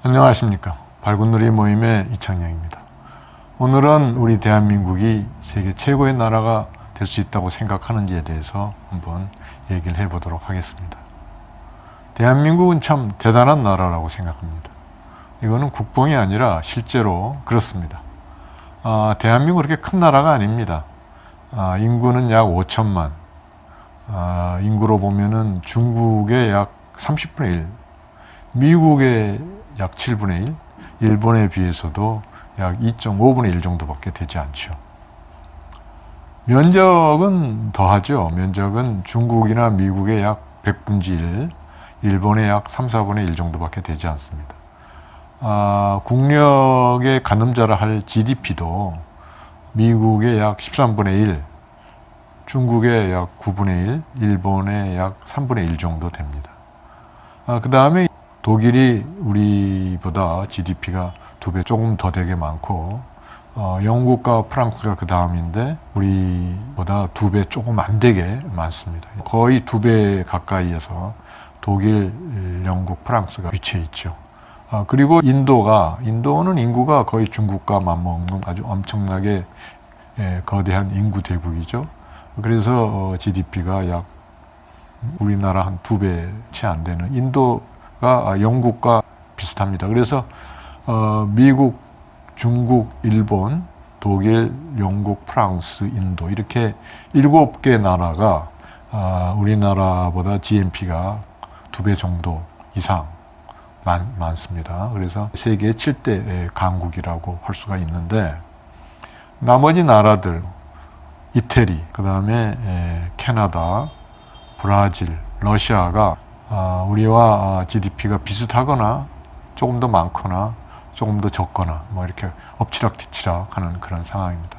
안녕하십니까. 밝은누리 모임의 이창영입니다. 오늘은 우리 대한민국이 세계 최고의 나라가 될 수 있다고 생각하는지에 대해서 한번 얘기를 해보도록 하겠습니다. 대한민국은 참 대단한 나라라고 생각합니다. 이거는 국뽕이 아니라 실제로 그렇습니다. 대한민국 그렇게 큰 나라가 아닙니다. 인구는 약 5천만. 인구로 보면은 중국의 약 30분의 1, 미국의 약 7분의 1, 일본에 비해서도 약 2.5분의 1 정도밖에 되지 않죠. 면적은 더하죠. 면적은 중국이나 미국의 약 100분의 1, 일본의 약 3, 4분의 1 정도밖에 되지 않습니다. 국력의 가늠자라 할 GDP도 미국의 약 13분의 1, 중국의 약 9분의 1, 일본의 약 3분의 1 정도 됩니다. 그 다음에 독일이 우리보다 GDP가 2배 조금 더 되게 많고, 영국과 프랑스가 그 다음인데 우리보다 2배 조금 안 되게 많습니다. 거의 2배 가까이에서 독일, 영국, 프랑스가 위치해 있죠. 그리고 인도는 인구가 거의 중국과 맞먹는 아주 엄청나게 거대한 인구 대국이죠. 그래서 GDP가 약 우리나라 한 2배 채 안 되는, 인도가 영국과 비슷합니다. 그래서 미국, 중국, 일본, 독일, 영국, 프랑스, 인도 이렇게 7개 나라가 우리나라보다 GNP가 2배 정도 이상 많습니다. 그래서 세계 7대 강국이라고 할 수가 있는데, 나머지 나라들, 이태리, 그 다음에 캐나다, 브라질, 러시아가 우리와 GDP가 비슷하거나 조금 더 많거나 조금 더 적거나 뭐 이렇게 엎치락뒤치락 하는 그런 상황입니다.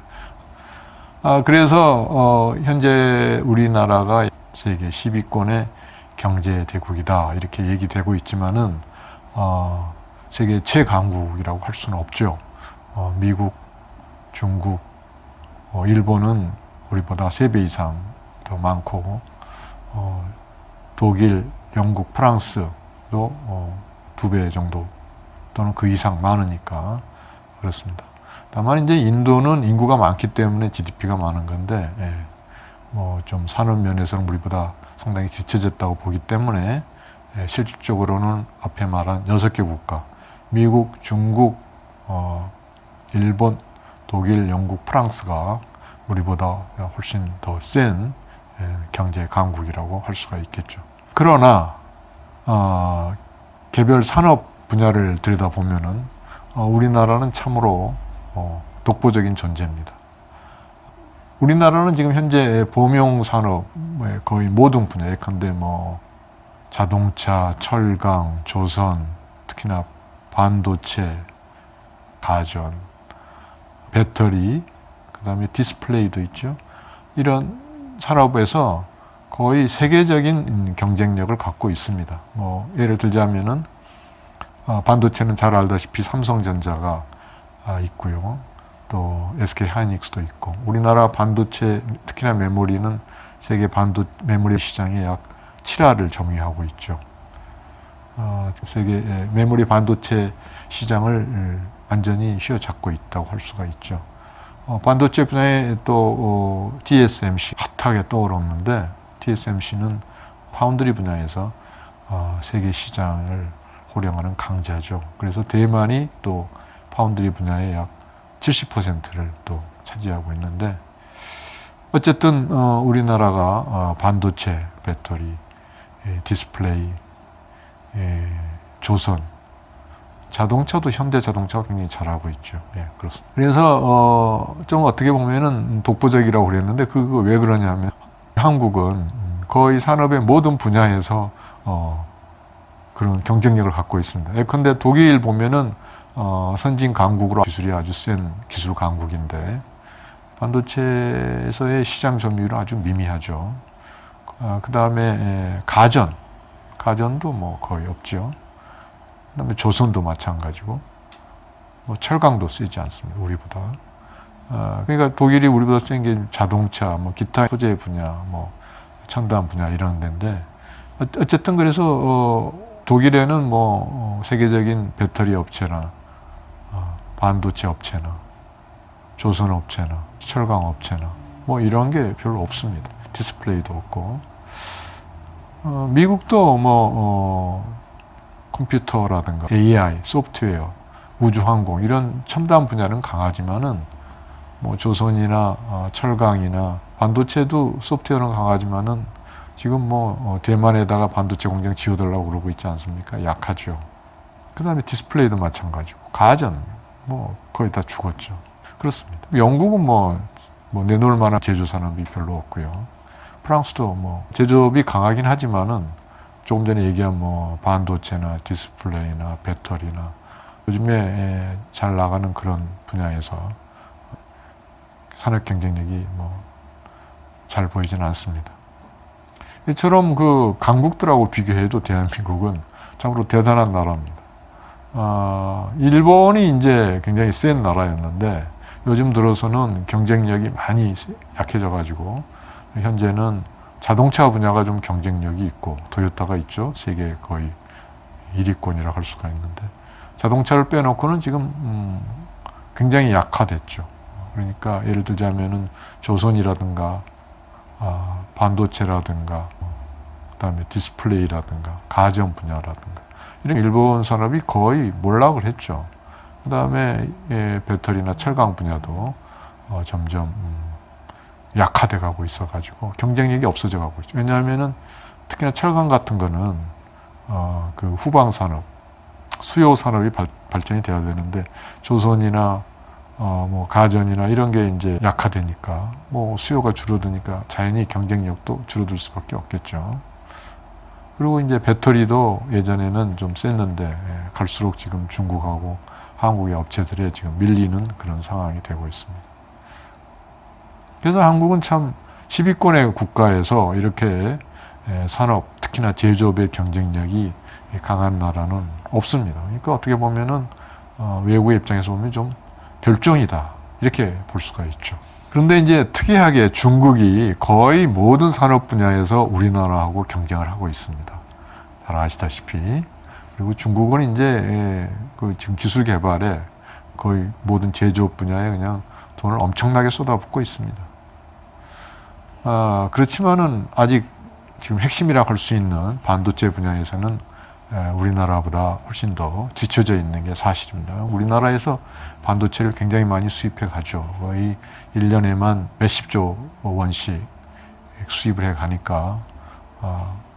그래서 현재 우리나라가 세계 10위권의 경제 대국이다 이렇게 얘기되고 있지만은 세계 최강국이라고 할 수는 없죠. 미국, 중국, 일본은 우리보다 3배 이상 더 많고, 독일, 영국, 프랑스도 2배 정도 또는 그 이상 많으니까 그렇습니다. 다만 이제 인도는 인구가 많기 때문에 GDP가 많은 건데, 뭐 좀 산업 면에서는 우리보다 상당히 뒤처졌다고 보기 때문에, 실질적으로는 앞에 말한 6개 국가, 미국, 중국, 일본, 독일, 영국, 프랑스가 우리보다 훨씬 더 센 경제 강국이라고 할 수가 있겠죠. 그러나 개별 산업 분야를 들여다보면은 우리나라는 참으로 독보적인 존재입니다. 우리나라는 지금 현재 범용 산업의 거의 모든 분야, 예컨대 뭐 자동차, 철강, 조선, 특히나 반도체, 가전, 배터리, 그 다음에 디스플레이도 있죠. 이런 산업에서 거의 세계적인 경쟁력을 갖고 있습니다. 뭐 예를 들자면은 반도체는 잘 알다시피 삼성전자가 있고요. 또 SK 하이닉스도 있고, 우리나라 반도체 특히나 메모리는 세계 메모리 시장의 약 7할을 점유하고 있죠. 세계 메모리 반도체 시장을 완전히 휘어잡고 있다고 할 수가 있죠. 반도체 분야에 또 TSMC 핫하게 떠오르는데, TSMC는 파운드리 분야에서 세계 시장을 호령하는 강자죠. 그래서 대만이 또 파운드리 분야의 약 70%를 또 차지하고 있는데, 어쨌든 우리나라가 반도체, 배터리, 디스플레이, 조선, 자동차도 현대자동차가 굉장히 잘하고 있죠. 그렇습니다. 그래서 좀 어떻게 보면은 독보적이라고 그랬는데, 그거 왜 그러냐면 한국은 거의 산업의 모든 분야에서 그런 경쟁력을 갖고 있습니다. 예컨대 독일 보면은 선진 강국으로 기술이 아주 센 기술 강국인데, 반도체에서의 시장 점유율은 아주 미미하죠. 그 다음에 가전도 뭐 거의 없죠. 그 다음에 조선도 마찬가지고, 뭐 철강도 쓰지 않습니다, 우리보다. 그러니까 독일이 우리보다 센 게 자동차, 뭐 기타 소재 분야, 뭐 첨단 분야 이런 데인데, 어쨌든 그래서 독일에는 뭐 세계적인 배터리 업체나 반도체 업체나 조선 업체나 철강 업체나 뭐 이런 게 별로 없습니다. 디스플레이도 없고. 미국도 컴퓨터라든가 AI, 소프트웨어, 우주항공 이런 첨단 분야는 강하지만은 뭐 조선이나 철강이나 반도체도 소프트웨어는 강하지만은 지금 대만에다가 반도체 공장 지어달라고 그러고 있지 않습니까? 약하죠. 그 다음에 디스플레이도 마찬가지고 가전 거의 다 죽었죠. 그렇습니다. 영국은 내놓을 만한 제조 산업이 별로 없고요. 프랑스도 제조업이 강하긴 하지만은 조금 전에 얘기한 반도체나 디스플레이나 배터리나 요즘에 잘 나가는 그런 분야에서 산업 경쟁력이 잘 보이지는 않습니다. 이처럼 그 강국들하고 비교해도 대한민국은 참으로 대단한 나라입니다. 일본이 이제 굉장히 센 나라였는데 요즘 들어서는 경쟁력이 많이 약해져 가지고 현재는 자동차 분야가 좀 경쟁력이 있고 토요타가 있죠. 세계 거의 1위권이라고 할 수가 있는데 자동차를 빼놓고는 지금 굉장히 약화됐죠. 그러니까 예를 들자면은 조선이라든가 반도체라든가 그다음에 디스플레이라든가 가전 분야라든가 이런 일본 산업이 거의 몰락을 했죠. 그다음에 배터리나 철강 분야도 점점 약화돼 가고 있어 가지고 경쟁력이 없어져 가고 있죠. 왜냐하면은 특히나 철강 같은 거는 그 후방 산업, 수요 산업이 발전이 되어야 되는데 조선이나 가전이나 이런 게 이제 약화되니까 수요가 줄어드니까 자연히 경쟁력도 줄어들 수밖에 없겠죠. 그리고 이제 배터리도 예전에는 좀 셌는데 갈수록 지금 중국하고 한국의 업체들에 지금 밀리는 그런 상황이 되고 있습니다. 그래서 한국은 참 10위권의 국가에서 이렇게 산업, 특히나 제조업의 경쟁력이 강한 나라는 없습니다. 그러니까 어떻게 보면은 외국의 입장에서 보면 좀 별종이다 이렇게 볼 수가 있죠. 그런데 이제 특이하게 중국이 거의 모든 산업 분야에서 우리나라하고 경쟁을 하고 있습니다. 잘 아시다시피. 그리고 중국은 이제 그 지금 기술 개발에 거의 모든 제조업 분야에 그냥 돈을 엄청나게 쏟아붓고 있습니다. 그렇지만은 아직 지금 핵심이라고 할 수 있는 반도체 분야에서는 우리나라보다 훨씬 더 뒤처져 있는 게 사실입니다. 우리나라에서 반도체를 굉장히 많이 수입해 가죠. 거의 1년에만 몇십조 원씩 수입을 해 가니까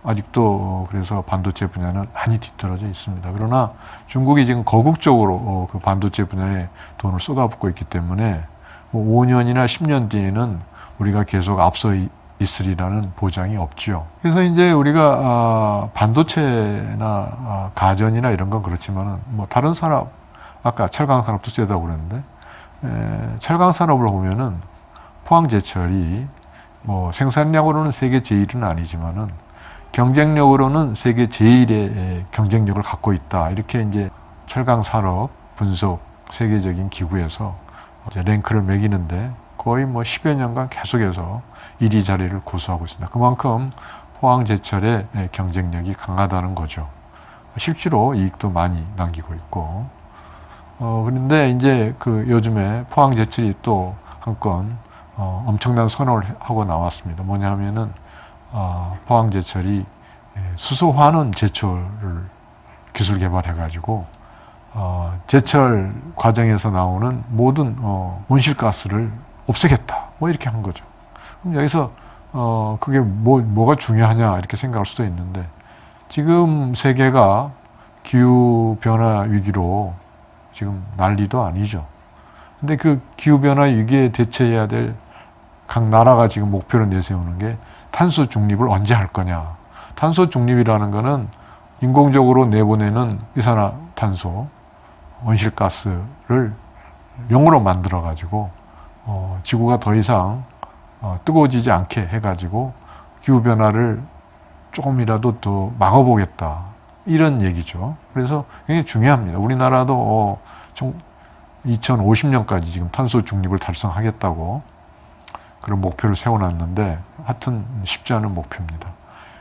아직도 그래서 반도체 분야는 많이 뒤떨어져 있습니다. 그러나 중국이 지금 거국적으로 그 반도체 분야에 돈을 쏟아붓고 있기 때문에 5년이나 10년 뒤에는 우리가 계속 앞서 있으리라는 보장이 없죠. 그래서 이제 우리가 반도체나 가전이나 이런 건 그렇지만은 다른 산업, 아까 철강 산업도 세다고 그랬는데 철강 산업을 보면은 포항제철이 생산량으로는 세계 제일은 아니지만은 경쟁력으로는 세계 제일의 경쟁력을 갖고 있다. 이렇게 이제 철강 산업 분석 세계적인 기구에서 이제 랭크를 매기는데 거의 10여 년간 계속해서 1위 자리를 고수하고 있습니다. 그만큼 포항제철의 경쟁력이 강하다는 거죠. 실제로 이익도 많이 남기고 있고. 그런데 이제 그 요즘에 포항제철이 또 한 건 엄청난 선언을 하고 나왔습니다. 뭐냐 하면은 포항제철이 수소환원 제철을 기술 개발해가지고 제철 과정에서 나오는 모든 온실가스를 없애겠다. 이렇게 한 거죠. 그럼 여기서 그게 뭐가 중요하냐 이렇게 생각할 수도 있는데 지금 세계가 기후 변화 위기로 지금 난리도 아니죠. 근데 그 기후 변화 위기에 대처해야 될 각 나라가 지금 목표를 내세우는 게 탄소 중립을 언제 할 거냐. 탄소 중립이라는 거는 인공적으로 내보내는 이산화탄소, 온실가스를 영으로 만들어 가지고 지구가 더 이상 뜨거워지지 않게 해가지고 기후변화를 조금이라도 더 막아보겠다. 이런 얘기죠. 그래서 굉장히 중요합니다. 우리나라도 2050년까지 지금 탄소 중립을 달성하겠다고 그런 목표를 세워놨는데 하여튼 쉽지 않은 목표입니다.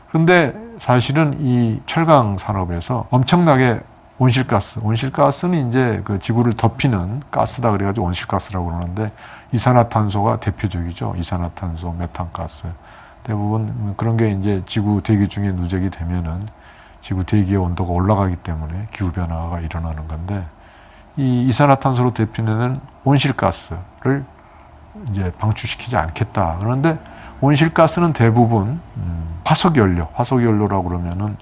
그런데 사실은 이 철강 산업에서 엄청나게 온실가스. 온실가스는 이제 그 지구를 덮이는 가스다 그래가지고 온실가스라고 그러는데 이산화탄소가 대표적이죠. 이산화탄소, 메탄가스. 대부분 그런 게 이제 지구 대기 중에 누적이 되면은 지구 대기의 온도가 올라가기 때문에 기후변화가 일어나는 건데 이 이산화탄소로 대표되는 온실가스를 이제 방출시키지 않겠다. 그런데 온실가스는 대부분 화석연료라고 그러면은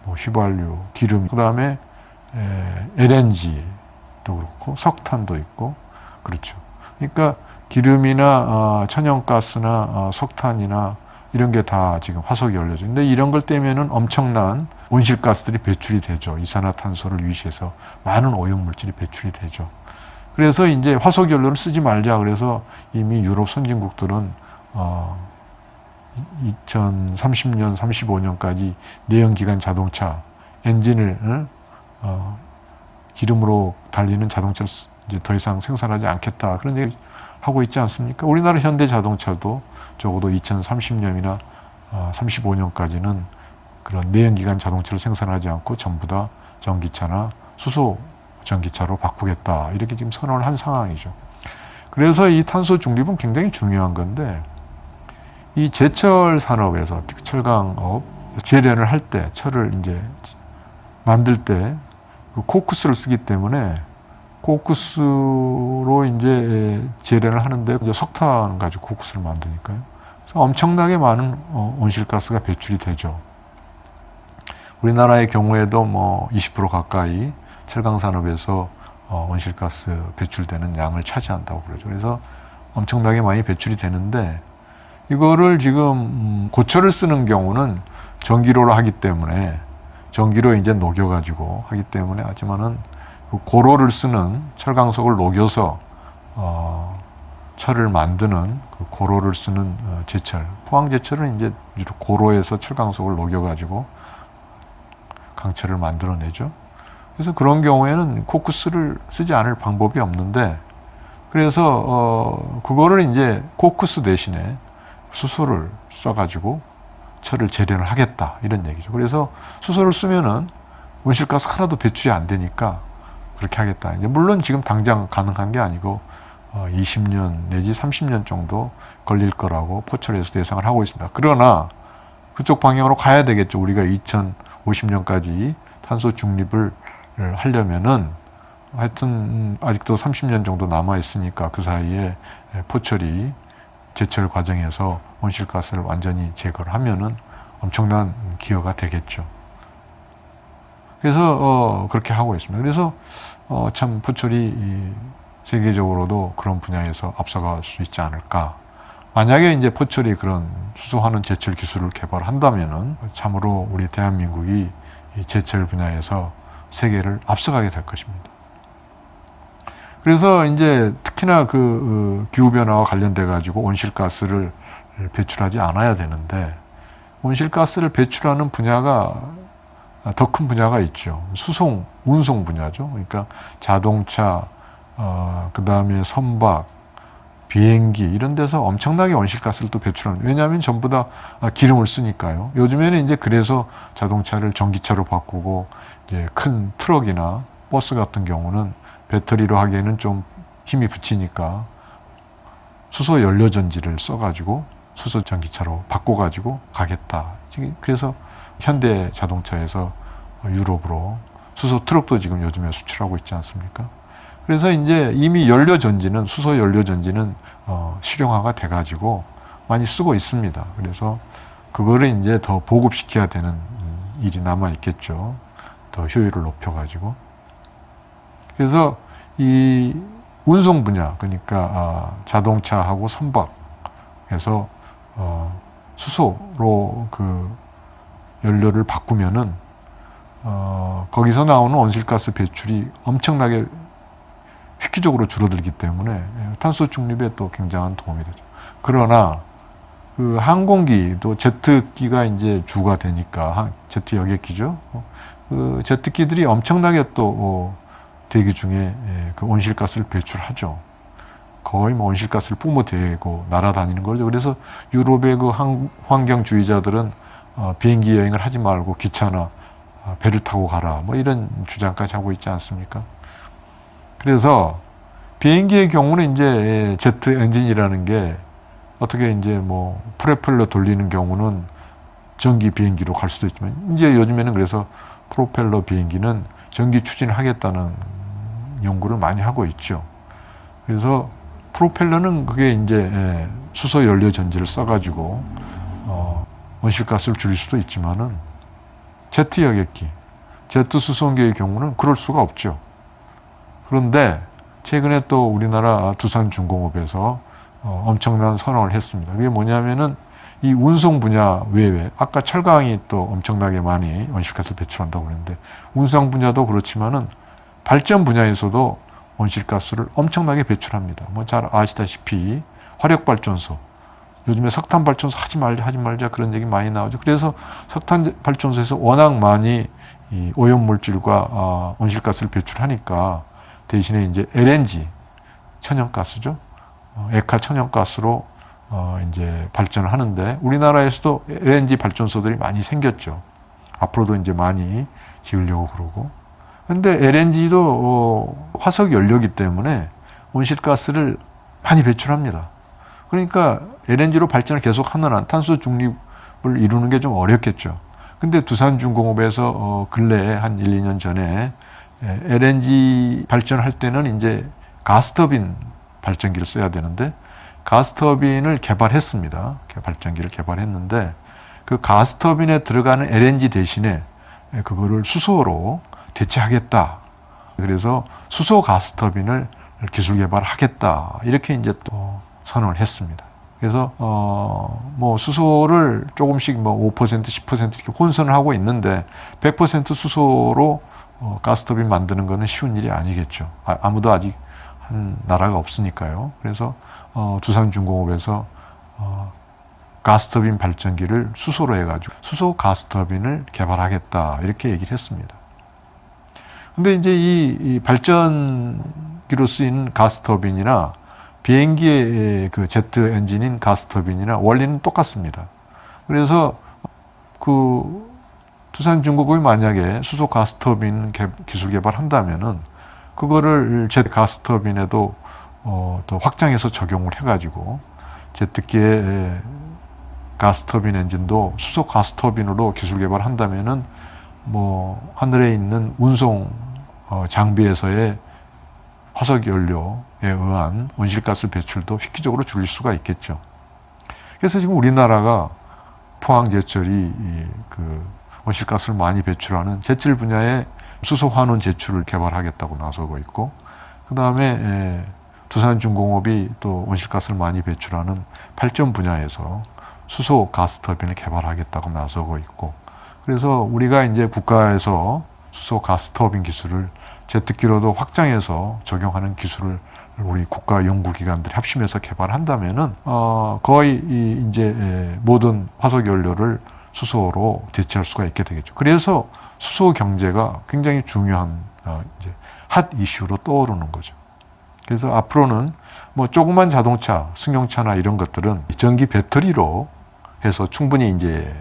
뭐 휘발유, 기름, 그 다음에 LNG도 그렇고 석탄도 있고 그렇죠. 그러니까 기름이나 천연가스나 석탄이나 이런 게 다 지금 화석연료죠. 근데 이런 걸 떼면은 엄청난 온실가스들이 배출이 되죠. 이산화탄소를 위시해서 많은 오염물질이 배출이 되죠. 그래서 이제 화석연료를 쓰지 말자. 그래서 이미 유럽 선진국들은 2030년, 35년까지 내연기관 자동차 엔진을 기름으로 달리는 자동차를 이제 더 이상 생산하지 않겠다. 그런 얘기 하고 있지 않습니까? 우리나라 현대자동차도 적어도 2030년이나 35년까지는 그런 내연기관 자동차를 생산하지 않고 전부 다 전기차나 수소 전기차로 바꾸겠다. 이렇게 지금 선언을 한 상황이죠. 그래서 이 탄소 중립은 굉장히 중요한 건데 이 제철 산업에서 특히 철강업 제련을 할 때 철을 이제 만들 때 그 코크스를 쓰기 때문에 코크스로 이제 제련을 하는데 이제 석탄 가지고 코크스를 만드니까요. 그래서 엄청나게 많은 온실가스가 배출이 되죠. 우리나라의 경우에도 뭐 20% 가까이 철강 산업에서 온실가스 배출되는 양을 차지한다고 그러죠. 그래서 엄청나게 많이 배출이 되는데 이거를 지금 고철을 쓰는 경우는 전기로를 하기 때문에 전기로 이제 녹여가지고 하기 때문에 하지만은 그 고로를 쓰는 철강석을 녹여서 철을 만드는 그 고로를 쓰는 제철 포항제철은 이제 고로에서 철강석을 녹여가지고 강철을 만들어내죠. 그래서 그런 경우에는 코크스를 쓰지 않을 방법이 없는데 그래서 그거를 이제 코크스 대신에 수소를 써가지고 철을 재련을 하겠다 이런 얘기죠. 그래서 수소를 쓰면은 온실가스 하나도 배출이 안 되니까 그렇게 하겠다. 이제 물론 지금 당장 가능한 게 아니고 20년 내지 30년 정도 걸릴 거라고 포철에서 예상을 하고 있습니다. 그러나 그쪽 방향으로 가야 되겠죠. 우리가 2050년까지 탄소 중립을 하려면은 하여튼 아직도 30년 정도 남아 있으니까 그 사이에 포철이 제철 과정에서 온실가스를 완전히 제거를 하면은 엄청난 기여가 되겠죠. 그래서 그렇게 하고 있습니다. 그래서 참 포철이 세계적으로도 그런 분야에서 앞서갈 수 있지 않을까. 만약에 이제 포철이 그런 수소환원 제철 기술을 개발한다면은 참으로 우리 대한민국이 이 제철 분야에서 세계를 앞서가게 될 것입니다. 그래서 이제 특히나 그 기후변화와 관련돼 가지고 온실가스를 배출하지 않아야 되는데 온실가스를 배출하는 분야가 더 큰 분야가 있죠. 운송 분야죠. 그러니까 자동차, 그 다음에 선박, 비행기 이런 데서 엄청나게 온실가스를 또 배출하는. 왜냐하면 전부 다 기름을 쓰니까요. 요즘에는 이제 그래서 자동차를 전기차로 바꾸고 이제 큰 트럭이나 버스 같은 경우는 배터리로 하기에는 좀 힘이 붙이니까 수소 연료 전지를 써가지고 수소 전기차로 바꿔가지고 가겠다. 그래서 현대 자동차에서 유럽으로 수소 트럭도 지금 요즘에 수출하고 있지 않습니까? 그래서 이제 이미 연료 전지는 수소 연료 전지는 실용화가 돼가지고 많이 쓰고 있습니다. 그래서 그거를 이제 더 보급시켜야 되는 일이 남아 있겠죠. 더 효율을 높여가지고. 그래서 이 운송 분야, 그러니까 자동차하고 선박에서 수소로 그 연료를 바꾸면은 거기서 나오는 온실가스 배출이 엄청나게 획기적으로 줄어들기 때문에 탄소 중립에 또 굉장한 도움이 되죠. 그러나 그 항공기도 제트기가 이제 주가 되니까 제트 여객기죠. 그 제트기들이 엄청나게 또 대기 중에 그 온실가스를 배출하죠. 거의 뭐 온실가스를 뿜어대고 날아다니는 거죠. 그래서 유럽의 그 환경주의자들은 비행기 여행을 하지 말고 기차나 배를 타고 가라 뭐 이런 주장까지 하고 있지 않습니까? 그래서 비행기의 경우는 이제 제트 엔진이라는 게 어떻게 이제 뭐 프로펠러 돌리는 경우는 전기 비행기로 갈 수도 있지만 이제 요즘에는 그래서 프로펠러 비행기는 전기 추진하겠다는 연구를 많이 하고 있죠. 그래서 프로펠러는 그게 이제 수소 연료 전지를 써가지고 온실가스를 줄일 수도 있지만은 제트 여객기, 제트 수송기의 경우는 그럴 수가 없죠. 그런데 최근에 또 우리나라 두산중공업에서 엄청난 선언을 했습니다. 그게 뭐냐면은 이 운송 분야 외에 아까 철강이 또 엄청나게 많이 온실가스를 배출한다고 그랬는데 운송 분야도 그렇지만은 발전 분야에서도 온실가스를 엄청나게 배출합니다. 뭐 잘 아시다시피 화력발전소, 요즘에 석탄 발전소 하지 말자 그런 얘기 많이 나오죠. 그래서 석탄 발전소에서 워낙 많이 이 오염 물질과 온실가스를 배출하니까 대신에 이제 LNG 천연가스죠. 액화 천연가스로 이제 발전을 하는데 우리나라에서도 LNG 발전소들이 많이 생겼죠. 앞으로도 이제 많이 지으려고 그러고. 근데 LNG도 화석 연료이기 때문에 온실가스를 많이 배출합니다. 그러니까 LNG로 발전을 계속 하는 한 탄소 중립을 이루는 게 좀 어렵겠죠. 근데 두산중공업에서 근래에 한 1, 2년 전에 LNG 발전할 때는 이제 가스터빈 발전기를 써야 되는데 가스터빈을 개발했습니다. 발전기를 개발했는데 그 가스터빈에 들어가는 LNG 대신에 그거를 수소로 대체하겠다. 그래서 수소 가스터빈을 기술 개발하겠다. 이렇게 이제 또 선언을 했습니다. 그래서 뭐 수소를 조금씩 뭐 5%, 10% 이렇게 혼선을 하고 있는데 100% 수소로 가스터빈 만드는 거는 쉬운 일이 아니겠죠. 아무도 아직 한 나라가 없으니까요. 그래서 두산중공업에서 가스터빈 발전기를 수소로 해가지고 수소 가스터빈을 개발하겠다 이렇게 얘기를 했습니다. 근데 이제 이 발전기로 쓰이는 가스터빈이나 비행기의 그 제트 엔진인 가스터빈이나 원리는 똑같습니다. 그래서 그 두산중공업이 만약에 수소 가스터빈 기술 개발한다면은 그거를 제트 가스터빈에도 더 확장해서 적용을 해가지고 제트기의 가스터빈 엔진도 수소 가스터빈으로 기술 개발한다면은 뭐 하늘에 있는 운송 장비에서의 화석 연료에 의한 온실가스 배출도 획기적으로 줄일 수가 있겠죠. 그래서 지금 우리나라가 포항제철이 그 온실가스를 많이 배출하는 제철 분야의 수소 환원 제출을 개발하겠다고 나서고 있고, 그 다음에 두산중공업이 또 온실가스를 많이 배출하는 발전 분야에서 수소 가스터빈을 개발하겠다고 나서고 있고, 그래서 우리가 이제 국가에서 수소 가스터빈 기술을 제트기로도 확장해서 적용하는 기술을 우리 국가 연구기관들이 합심해서 개발한다면은 거의 이제 모든 화석 연료를 수소로 대체할 수가 있게 되겠죠. 그래서 수소 경제가 굉장히 중요한 이제 핫 이슈로 떠오르는 거죠. 그래서 앞으로는 뭐 조그만 자동차, 승용차나 이런 것들은 전기 배터리로 해서 충분히 이제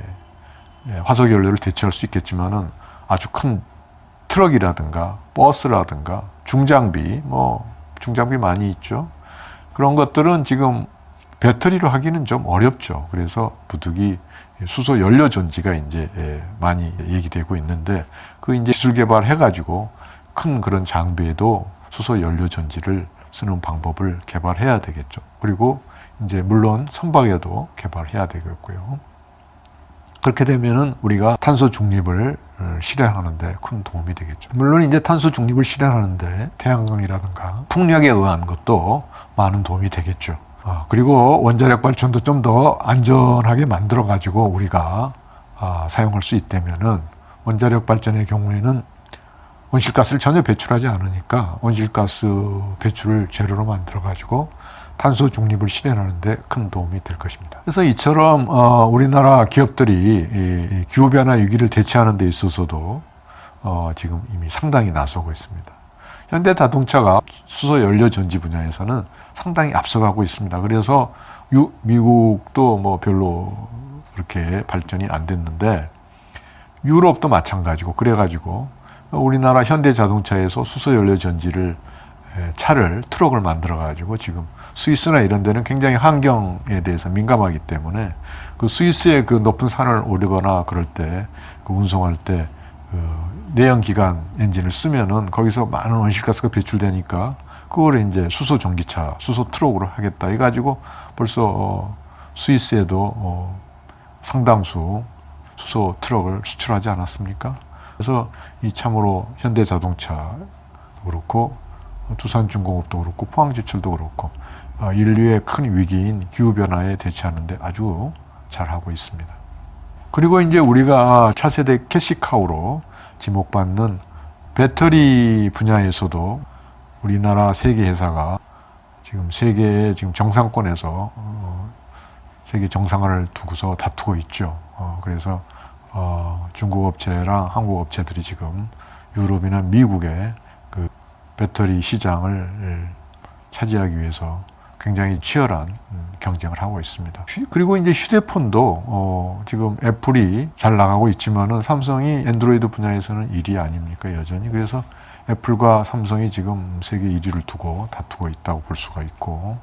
화석 연료를 대체할 수 있겠지만은 아주 큰 트럭이라든가 버스라든가 중장비, 뭐 중장비 많이 있죠. 그런 것들은 지금 배터리로 하기는 좀 어렵죠. 그래서 부득이 수소 연료 전지가 이제 많이 얘기되고 있는데 그 이제 기술 개발해가지고 큰 그런 장비에도 수소 연료 전지를 쓰는 방법을 개발해야 되겠죠. 그리고 이제 물론 선박에도 개발해야 되겠고요. 그렇게 되면은 우리가 탄소 중립을 실현하는데 큰 도움이 되겠죠. 물론 이제 탄소 중립을 실현하는데 태양광이라든가 풍력에 의한 것도 많은 도움이 되겠죠. 그리고 원자력 발전도 좀 더 안전하게 만들어 가지고 우리가 사용할 수 있다면은 원자력 발전의 경우에는 온실가스를 전혀 배출하지 않으니까 온실가스 배출을 제로로 만들어 가지고 탄소 중립을 실현하는 데 큰 도움이 될 것입니다. 그래서 이처럼 우리나라 기업들이 기후변화 위기를 대처하는 데 있어서도 지금 이미 상당히 나서고 있습니다. 현대자동차가 수소 연료 전지 분야에서는 상당히 앞서가고 있습니다. 그래서 미국도 뭐 별로 그렇게 발전이 안 됐는데 유럽도 마찬가지고 그래가지고 우리나라 현대자동차에서 수소연료전지를 차를 트럭을 만들어가지고 지금 스위스나 이런 데는 굉장히 환경에 대해서 민감하기 때문에 그 스위스의 그 높은 산을 오르거나 그럴 때 그 운송할 때 그 내연기관 엔진을 쓰면은 거기서 많은 온실가스가 배출되니까 그걸 이제 수소 전기차, 수소 트럭으로 하겠다 해가지고 벌써 스위스에도 상당수 수소 트럭을 수출하지 않았습니까? 그래서 이 참으로 현대자동차도 그렇고 두산중공업도 그렇고 포항제철도 그렇고 인류의 큰 위기인 기후변화에 대처하는데 아주 잘하고 있습니다. 그리고 이제 우리가 차세대 캐시카우로 지목받는 배터리 분야에서도 우리나라 세계 회사가 지금 세계의 지금 정상권에서 세계 정상을 두고서 다투고 있죠. 그래서 중국 업체랑 한국 업체들이 지금 유럽이나 미국의 그 배터리 시장을 차지하기 위해서 굉장히 치열한 경쟁을 하고 있습니다. 그리고 이제 휴대폰도 지금 애플이 잘 나가고 있지만은 삼성이 애and로이드 분야에서는 1위 아닙니까, 여전히. 그래서 애플과 삼성이 지금 세계 1위를 두고 다투고 있다고 볼 수가 있고,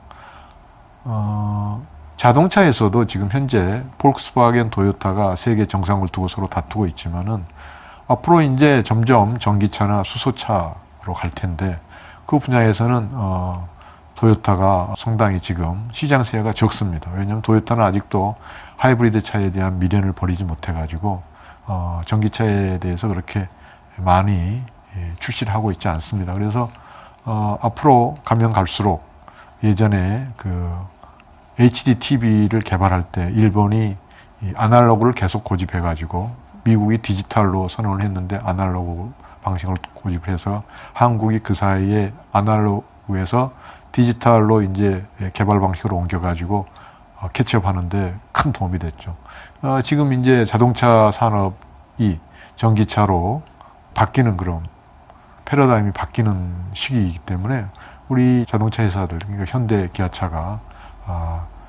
자동차에서도 지금 현재 볼크스바겐, 토요타가 세계 정상을 두고 서로 다투고 있지만은 앞으로 이제 점점 전기차나 수소차로 갈 텐데 그 분야에서는 토요타가 상당히 지금 시장 시야가 적습니다. 왜냐하면 토요타는 아직도 하이브리드 차에 대한 미련을 버리지 못해가지고 전기차에 대해서 그렇게 많이 출시를 하고 있지 않습니다. 그래서 앞으로 가면 갈수록 예전에 그 HD TV를 개발할 때 일본이 아날로그를 계속 고집해가지고 미국이 디지털로 선언을 했는데 아날로그 방식을 고집을 해서 한국이 그 사이에 아날로그에서 디지털로 이제 개발 방식으로 옮겨가지고 캐치업 하는데 큰 도움이 됐죠. 지금 이제 자동차 산업이 전기차로 바뀌는 그런 패러다임이 바뀌는 시기이기 때문에 우리 자동차 회사들, 그러니까 현대, 기아차가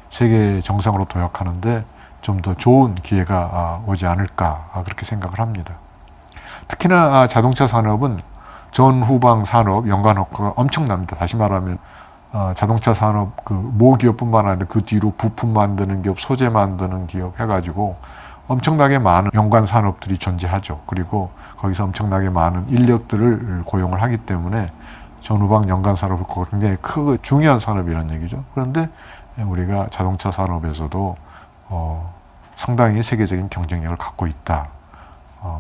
세계 정상으로 도약하는데 좀 더 좋은 기회가 오지 않을까 그렇게 생각을 합니다. 특히나 자동차 산업은 전후방 산업 연관 효과가 엄청납니다. 다시 말하면 자동차 산업 그 모기업뿐만 아니라 그 뒤로 부품 만드는 기업, 소재 만드는 기업 해가지고 엄청나게 많은 연관 산업들이 존재하죠. 그리고 거기서 엄청나게 많은 인력들을 고용을 하기 때문에 전후방 연관 산업 효과가 굉장히 크고 중요한 산업이라는 얘기죠. 그런데 우리가 자동차 산업에서도 상당히 세계적인 경쟁력을 갖고 있다.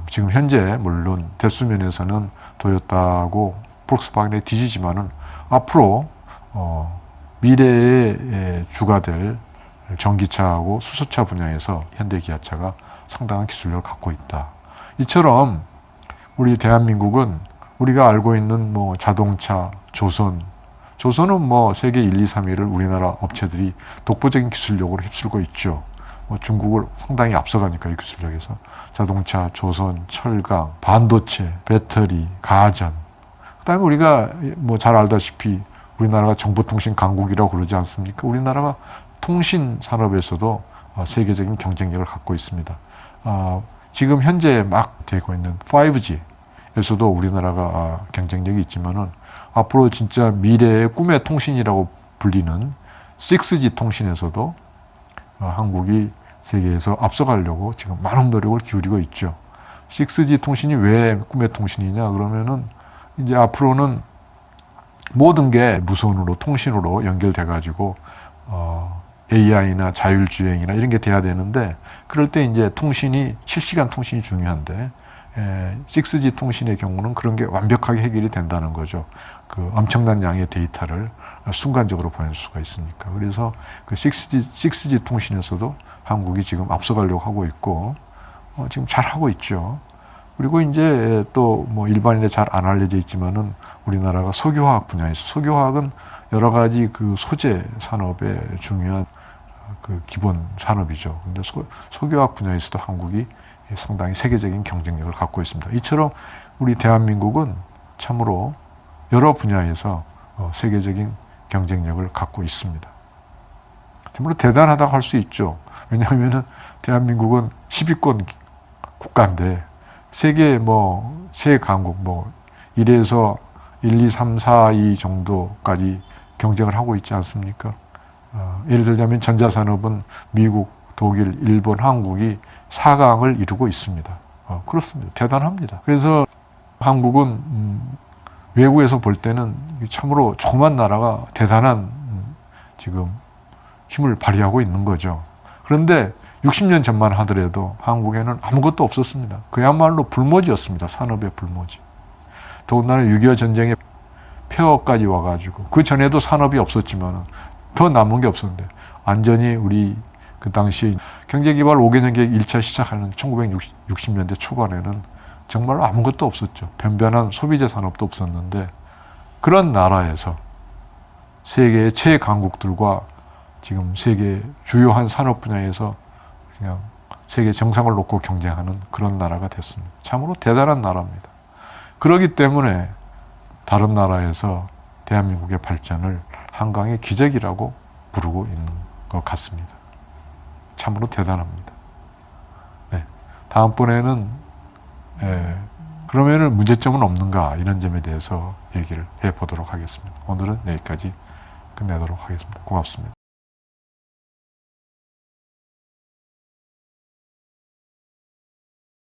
지금 현재 물론 대수면에서는 토요타하고 볼kswagen에 뒤지지만은 앞으로 미래의 주가 될 전기차하고 수소차 분야에서 현대 기아차가 상당한 기술력을 갖고 있다. 이처럼 우리 대한민국은 우리가 알고 있는 뭐 자동차, 조선은 뭐 세계 1, 2, 3위를 우리나라 업체들이 독보적인 기술력으로 휩쓸고 있죠. 뭐 중국을 상당히 앞서가니까 이 기술력에서 자동차, 조선, 철강, 반도체, 배터리, 가전. 그다음에 우리가 뭐 잘 알다시피 우리나라가 정보통신 강국이라고 그러지 않습니까? 우리나라가 통신 산업에서도 세계적인 경쟁력을 갖고 있습니다. 지금 현재 막 되고 있는 5G에서도 우리나라가 경쟁력이 있지만은 앞으로 진짜 미래의 꿈의 통신이라고 불리는 6G 통신에서도 한국이 세계에서 앞서가려고 지금 많은 노력을 기울이고 있죠. 6G 통신이 왜 꿈의 통신이냐 그러면은 이제 앞으로는 모든 게 무선으로 통신으로 연결돼 가지고 AI나 자율주행이나 이런 게 돼야 되는데 그럴 때 이제 통신이 실시간 통신이 중요한데 6G 통신의 경우는 그런 게 완벽하게 해결이 된다는 거죠. 그 엄청난 양의 데이터를 순간적으로 보낼 수가 있으니까. 그래서 그 6G 통신에서도 한국이 지금 앞서가려고 하고 있고 지금 잘 하고 있죠. 그리고 이제 또 뭐 일반인에 잘 안 알려져 있지만은 우리나라가 석유화학 분야에서 석유화학은 여러 가지 그 소재 산업의 중요한 그 기본 산업이죠. 근데 석유화학 분야에서도 한국이 상당히 세계적인 경쟁력을 갖고 있습니다. 이처럼 우리 대한민국은 참으로 여러 분야에서 세계적인 경쟁력을 갖고 있습니다. 참으로 대단하다고 할 수 있죠. 왜냐하면은 대한민국은 10위권 국가인데 세계 세 강국 1에서 1, 2, 3, 4, 2 정도까지 경쟁을 하고 있지 않습니까? 예를 들자면 전자산업은 미국, 독일, 일본, 한국이 4강을 이루고 있습니다. 그렇습니다. 대단합니다. 그래서 한국은 외국에서 볼 때는 참으로 조그만 나라가 대단한 지금 힘을 발휘하고 있는 거죠. 그런데 60년 전만 하더라도 한국에는 아무것도 없었습니다. 그야말로 불모지였습니다. 산업의 불모지. 더군다나 6.25 전쟁의 폐허까지 와가지고 그 전에도 산업이 없었지만 더 남은 게 없었는데 완전히 우리 그 당시 경제개발 5개년 계획 1차 시작하는 1960년대 초반에는 정말 아무것도 없었죠. 변변한 소비재 산업도 없었는데 그런 나라에서 세계의 최강국들과 지금 세계 주요한 산업 분야에서 그냥 세계 정상을 놓고 경쟁하는 그런 나라가 됐습니다. 참으로 대단한 나라입니다. 그렇기 때문에 다른 나라에서 대한민국의 발전을 한강의 기적이라고 부르고 있는 것 같습니다. 참으로 대단합니다. 네. 다음번에는 그러면은 문제점은 없는가 이런 점에 대해서 얘기를 해보도록 하겠습니다. 오늘은 여기까지 끝내도록 하겠습니다. 고맙습니다.